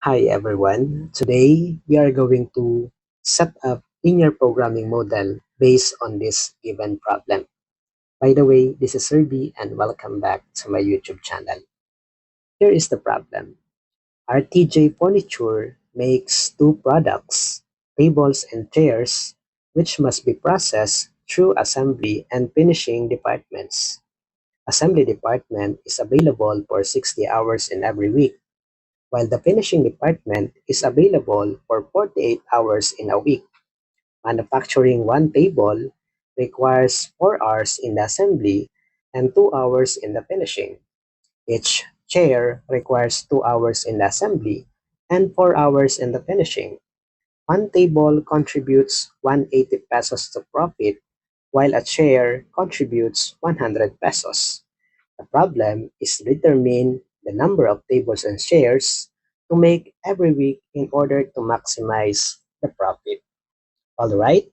Hi everyone. Today we are going to set up linear programming model based on this given problem. By the way, this is Serby and welcome back to my YouTube channel. Here is the problem. RTJ Furniture makes two products, tables and chairs, which must be processed through assembly and finishing departments. Assembly department is available for 60 hours in every week, while the finishing department is available for 48 hours in a week. Manufacturing one table requires 4 hours in the assembly and 2 hours in the finishing. Each chair requires 2 hours in the assembly and 4 hours in the finishing. One table contributes 180 pesos to profit, while a chair contributes 100 pesos. The problem is to determine the number of tables and chairs to make every week in order to maximize the profit. Alright,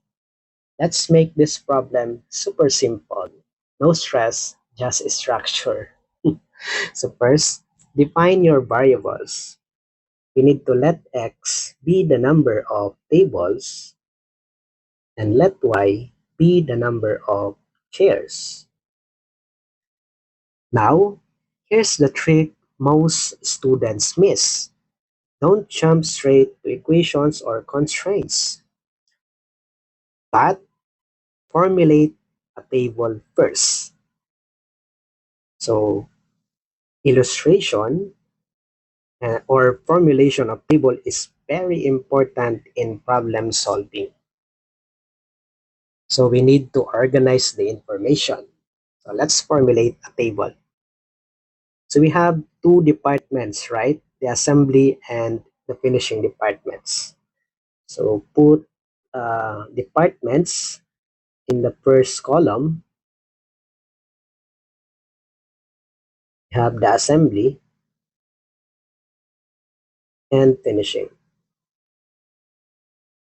let's make this problem super simple. No stress, just structure. So first, define your variables. We need to let x be the number of tables and let y be the number of chairs. Now, here's the trick most students miss. Don't jump straight to equations or constraints, but formulate a table first. So, illustration or formulation of table is very important in problem solving. So, we need to organize the information. So, let's formulate a table. So, we have two departments, right? The assembly and the finishing departments. So, put departments in the first column. We have the assembly and finishing.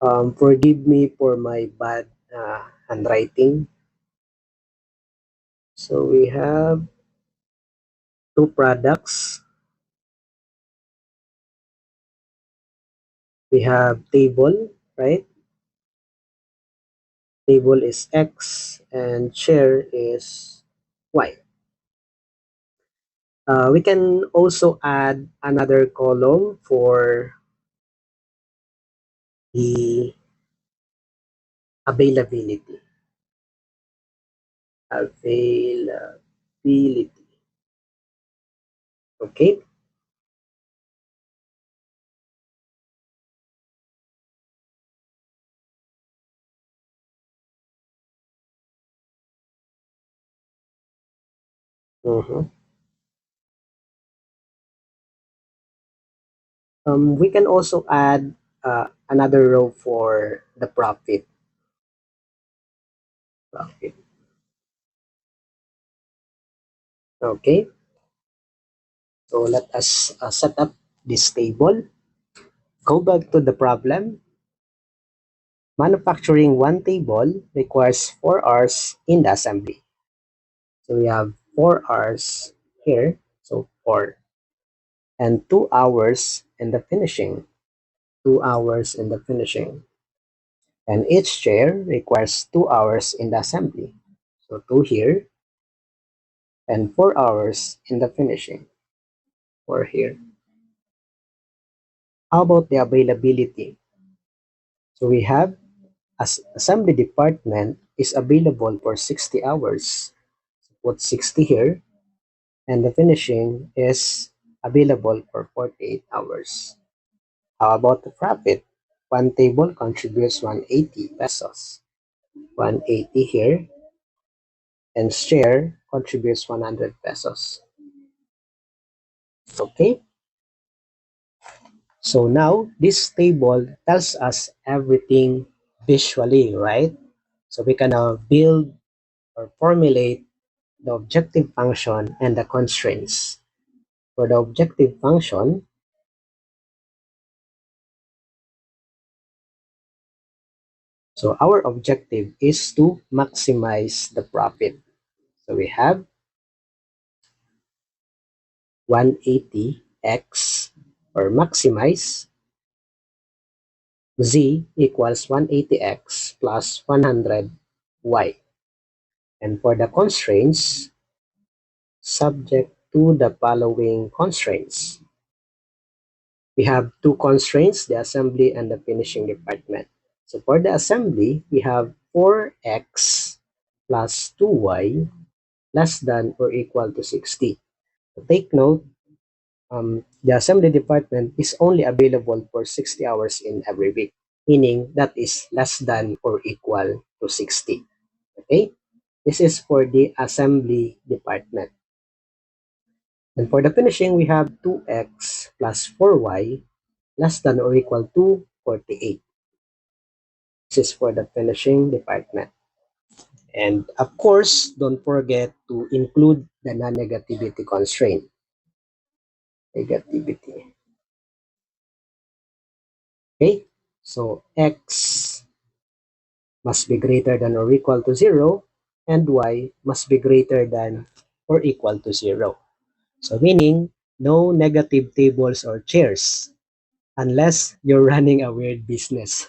Forgive me for my bad handwriting. So we have two products. We have table, right? Table is X and chair is Y. We can also add another column for the availability. Availability. Okay. Mhm. We can also add another row for the profit. Profit. Okay, so let us set up this table. Go back to the problem. Manufacturing one table requires 4 hours in the assembly. So we have 4 hours here, so 4. And 2 hours in the finishing. 2 hours in the finishing. And each chair requires 2 hours in the assembly. So 2 here and 4 hours in the finishing. 4 here. How about the availability? So we have assembly department is available for 60 hours. So put 60 here, and the finishing is available for 48 hours. How about the profit? One table contributes 180 pesos. 180 here, and share contributes 100 pesos. Okay, so now this table tells us everything visually, right? So we can now build or formulate the objective function and the constraints. For the objective function, so our objective is to maximize the profit. So we have 180x or maximize z equals 180x plus 100y. And for the constraints, subject to the following constraints. We have two constraints, the assembly and the finishing department. So for the assembly, we have 4x plus 2y less than or equal to 60. So take note, the assembly department is only available for 60 hours in every week, meaning that is less than or equal to 60. Okay? This is for the assembly department. And for the finishing, we have 2x plus 4y less than or equal to 48. This is for the finishing department. And of course, don't forget to include the non-negativity constraint. Negativity. Okay? So x must be greater than or equal to 0 and y must be greater than or equal to 0. So meaning, no negative tables or chairs unless you're running a weird business.